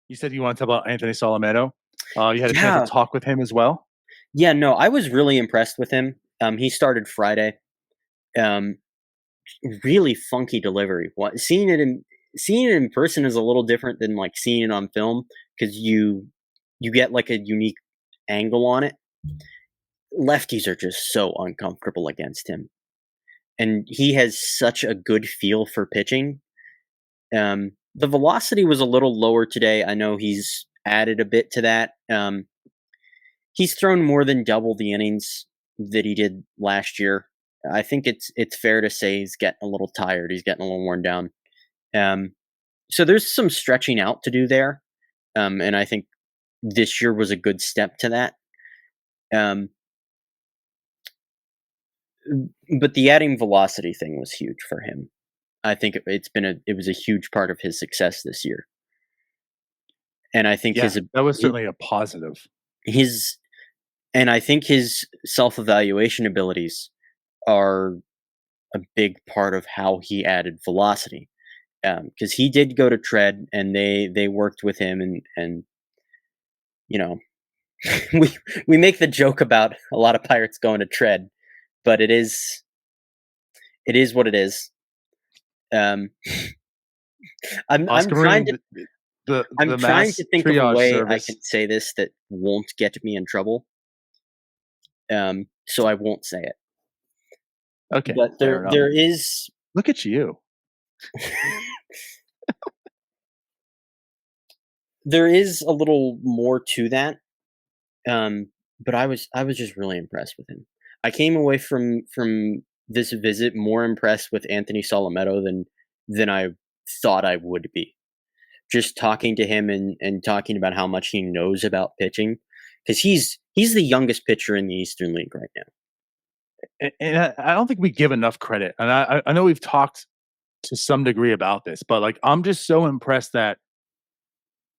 You said you want to talk about Anthony Solometo. You had a chance to Yeah. talk with him as well. Yeah, no, I was really impressed with him. He started Friday. Um, really funky delivery. Seeing it in person is a little different than like seeing it on film because you get like a unique angle on it. Lefties are just so uncomfortable against him, and he has such a good feel for pitching. The velocity was a little lower today. I know he's added a bit to that. He's thrown more than double the innings that he did last year. I think it's fair to say he's getting a little tired. He's getting a little worn down. Um, so there's some stretching out to do there, and I think this year was a good step to that. Um, but the adding velocity thing was huge for him. I think it was a huge part of his success this year, and I think Yeah, that was certainly a positive. his and I think his self evaluation abilities are a big part of how he added velocity. Because he did go to tread, and they worked with him, and you know we we make the joke about a lot of pirates going to tread, but it is what it is. Um, I'm Oscar trying Marie, to the I'm trying mass to think of a triage way I service. can say this that won't get me in trouble. So I won't say it. Okay, But fair enough. there is Look at you. there is a little more to that. But I was just really impressed with him. I came away from this visit more impressed with Anthony Solometo than I thought I would be. Just talking to him and talking about how much he knows about pitching, because he's the youngest pitcher in the Eastern League right now. And I don't think we give enough credit. And I know we've talked to some degree about this, but like I'm just so impressed that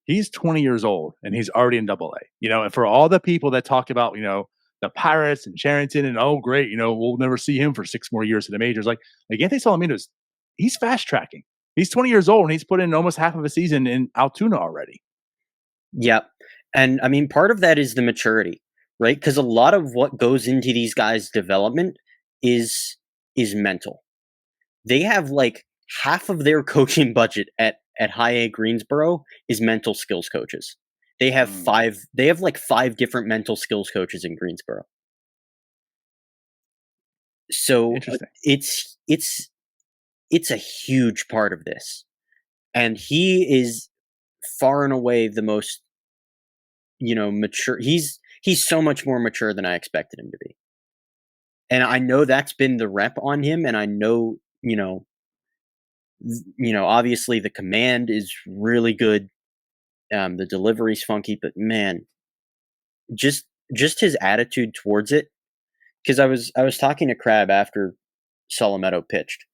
he's 20 years old and he's already in Double A. And for all the people that talk about the Pirates and Charrington and oh great, we'll never see him for 6 more years in the majors. Like Anthony Solometo, he's fast tracking. He's 20 years old and he's put in almost half of a season in Altoona already. Yep. And I mean, part of that is the maturity, right? Because a lot of what goes into these guys' development is is mental. They have like half of their coaching budget at High A Greensboro is mental skills coaches. Mm, They have like five different mental skills coaches in Greensboro. So interesting. it's a huge part of this. And he is far and away the most, mature. He's so much more mature than I expected him to be. And I know that's been the rep on him, and I know, obviously the command is really good. The delivery's funky, but man, just just his attitude towards it. Because I was talking to Crab after Solometo pitched,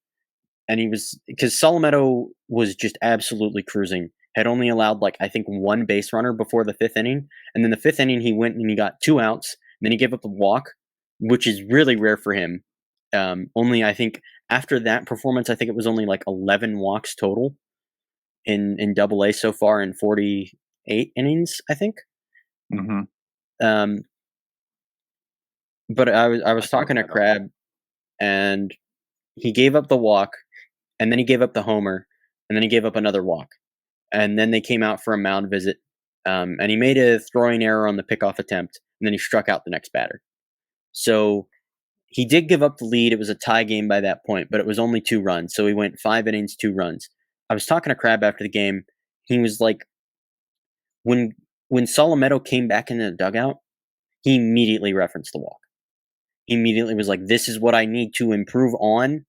and he was because Solometo was just absolutely cruising. Had only allowed like I think one base runner before the fifth inning, and then the fifth inning he went and he got two outs. And then he gave up a walk, which is really rare for him. Only I think after that performance, I think it was only like 11 walks total in Double A so far in 48 innings. I think. Hmm. Um, but I was I can look talking to that up. Crab, and he gave up the walk, and then he gave up the homer, and then he gave up another walk, and then they came out for a mound visit, and he made a throwing error on the pickoff attempt, and then he struck out the next batter. So he did give up the lead. It was a tie game by that point, but it was only 2 runs, so he went 5 innings, 2 runs. I was talking to Crab after the game. He was like, when when Solometo came back into the dugout, he immediately referenced the walk. He immediately was like, "This is what I need to improve on,"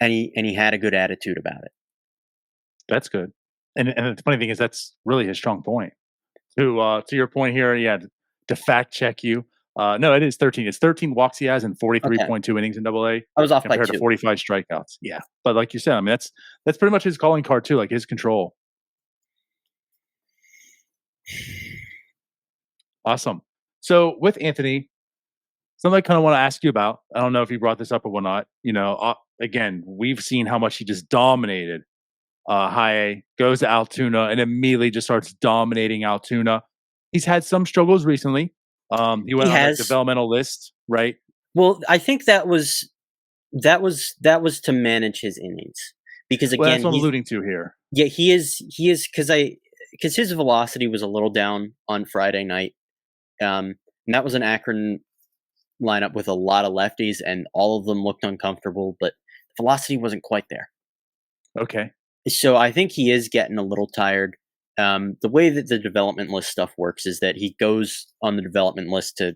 and he had a good attitude about it. That's good. And the funny thing is that's really his strong point. To your point here, yeah, to fact check you. No, it is 13. It's 13 walks he has and Okay, 43.2 innings in Double A I was off by compared to two. 45 strikeouts. Yeah, but like you said, I mean that's pretty much his calling card too, like his control. Awesome. So with Anthony, something I kind of want to ask you about. I don't know if you brought this up or whatnot. Again, we've seen how much he just dominated high A, goes to Altoona, and immediately just starts dominating Altoona. He's had some struggles recently. He He went on the has. developmental list, right? Well, I think that was to manage his innings because Well, that's again what I'm he's alluding to here. yeah he is because his velocity was a little down on Friday night. And that was an Akron lineup with a lot of lefties, and all of them looked uncomfortable, but velocity wasn't quite there. Okay. So I think he is getting a little tired. The way that the development list stuff works is that he goes on the development list to,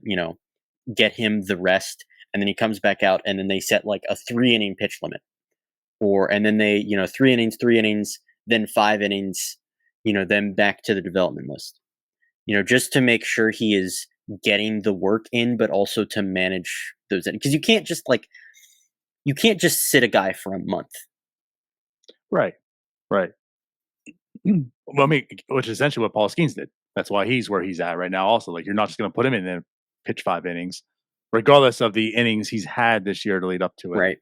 get him the rest, and then he comes back out, and then they set like a 3 inning pitch limit, and then they, 3 innings, then 5 innings, then back to the development list. Just to make sure he is getting the work in, but also to manage those because you can't just sit a guy for a month. Right. Right. Well, I mean, which is essentially what Paul Skenes did. That's why he's where he's at right now. Also, like you're not just going to put him in and pitch 5 innings, regardless of the innings he's had this year to lead up to it. Right.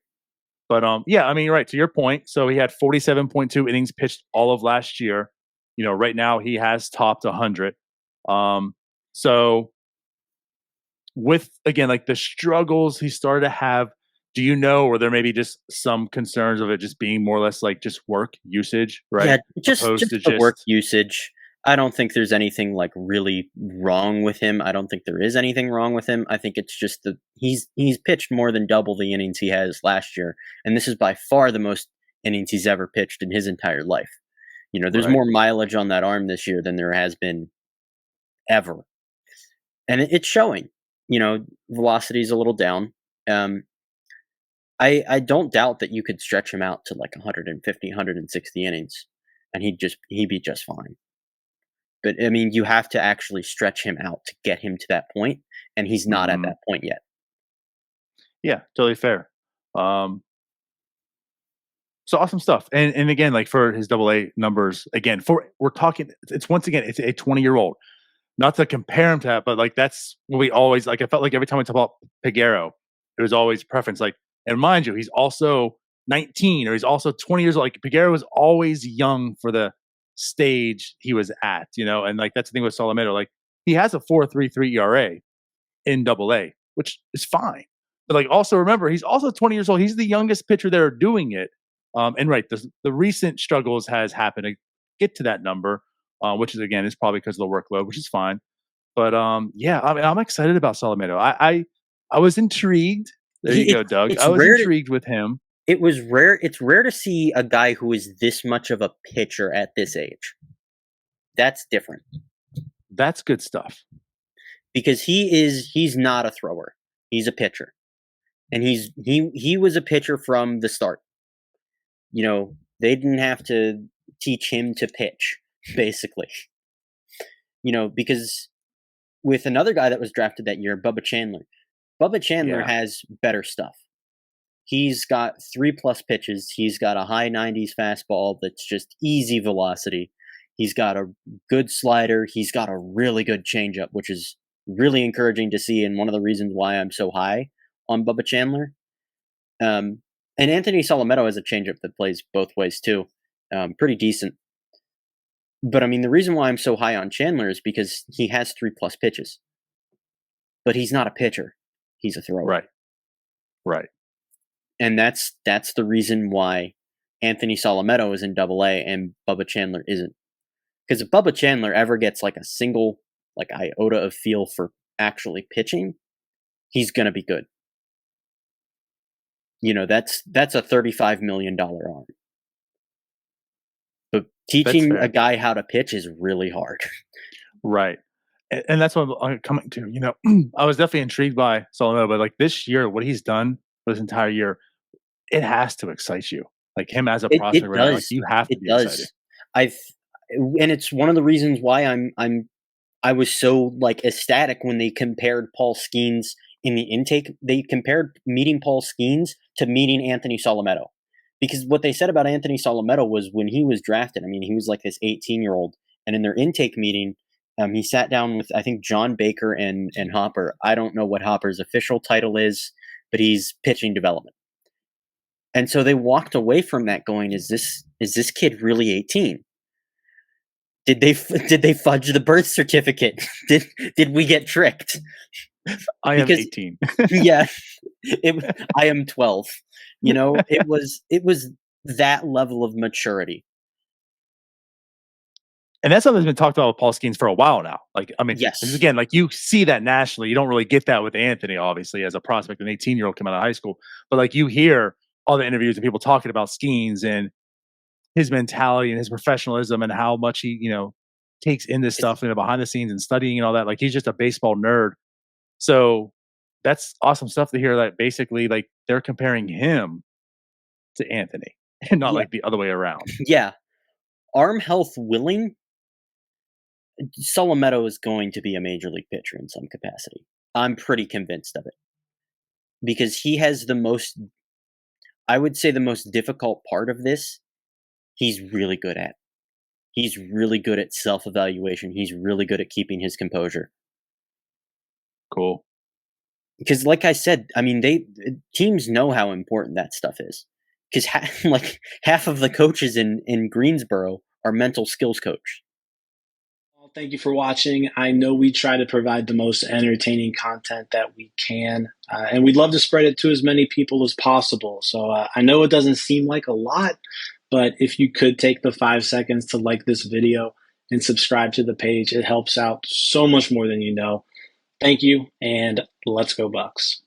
But yeah, I mean, you're right to your point. So he had 47.2 innings pitched all of last year. Right now he has topped 100. So with again, like the struggles he started to have, do you know, or there may be just some concerns of it just being more or less like just work usage, Yeah, right? just Opposed to the work just usage. I don't think there's anything like really wrong with him. I don't think there is anything wrong with him. I think it's just that he's pitched more than double the innings he has last year, and this is by far the most innings he's ever pitched in his entire life. There's right. more mileage on that arm this year than there has been ever, and it's showing. Velocity is a little down. Um, I don't doubt that you could stretch him out to like 150, 160 innings, and he'd be just fine. But I mean, you have to actually stretch him out to get him to that point, and he's not at Hmm. that point yet. Yeah, totally fair. Um, so awesome stuff. And again, like for his double A numbers, again, for we're talking, it's once again, it's a 20-year-old. Not to compare him to that, but like that's what we always like. I felt like every time we talk about Piguero, it was always preference. Like, and mind you, he's also 19 or he's also 20 years old. Like Piguero was always young for the stage he was at, and like that's the thing with Solometo. Like he has a 4.33 ERA in double A, which is fine. But like also remember, he's also 20 years old. He's the youngest pitcher there doing it. And right, the recent struggles has happened to get to that number, which is again is probably because of the workload, which is fine. But yeah, I mean, I'm excited about Solometo. I was intrigued. There you He, go, Doug. it's I was rare. intrigued with him. It was rare. It's rare to see a guy who is this much of a pitcher at this age. That's different That's good stuff. because he's not a thrower. He's a pitcher, and he was a pitcher from the start. They didn't have to teach him to pitch, basically. Because with another guy that was drafted that year, Bubba Chandler Yeah, has better stuff. He's got 3+ pitches. He's got a high 90s fastball that's just easy velocity. He's got a good slider. He's got a really good changeup, which is really encouraging to see, and one of the reasons why I'm so high on Bubba Chandler. And Anthony Solometo has a changeup that plays both ways too, pretty decent. But I mean, the reason why I'm so high on Chandler is because he has 3+ pitches, but he's not a pitcher; he's a thrower, right, right. and that's the reason why Anthony Solometo is in Double A and Bubba Chandler isn't. Because if Bubba Chandler ever gets like a single like iota of feel for actually pitching, he's gonna be good. That's a $35 million arm. But That's teaching a fair. guy how to pitch is really hard. Right. And that's what I'm coming to. I was definitely intrigued by Solometo, but like this year, what he's done for this entire year, it has to excite you. Like him as a prospect It right now, like does. you have to It be excited. does. I've and it's one of the reasons why I was so like ecstatic when they compared Paul Skenes in the intake. They compared meeting Paul Skenes to meeting Anthony Solometo. Because what they said about Anthony Solometo was when he was drafted, I mean, he was like this 18-year-old, and in their intake meeting, he sat down with I think John Baker and Hopper. I don't know what Hopper's official title is, but he's pitching development. And so they walked away from that going, is this kid really 18? Did they fudge the birth certificate? Did we get tricked? I am Because 18. yeah, I am 12. It was that level of maturity. And that's something that's been talked about with Paul Skenes for a while now. Like, I mean, this is Yes. again, like you see that nationally. You don't really get that with Anthony, obviously, as a prospect, an 18-year-old coming out of high school. But like you hear all the interviews and people talking about Skenes and his mentality and his professionalism and how much he, takes in this It's stuff, behind the scenes and studying and all that. Like he's just a baseball nerd. So that's awesome stuff to hear that basically like they're comparing him to Anthony and not yeah, like the other way around. yeah. Arm health willing, Solometo is going to be a major league pitcher in some capacity. I'm pretty convinced of it because he has I would say, the most difficult part of this, he's really good at. He's really good at self evaluation. He's really good at keeping his composure. Cool. Because, like I said, I mean, teams know how important that stuff is. Because like half of the coaches in Greensboro are mental skills coach. Well, thank you for watching. I know we try to provide the most entertaining content that we can, and we'd love to spread it to as many people as possible. So I know it doesn't seem like a lot, but if you could take the 5 seconds to like this video and subscribe to the page, it helps out so much more than you know. Thank you, and let's go Bucks.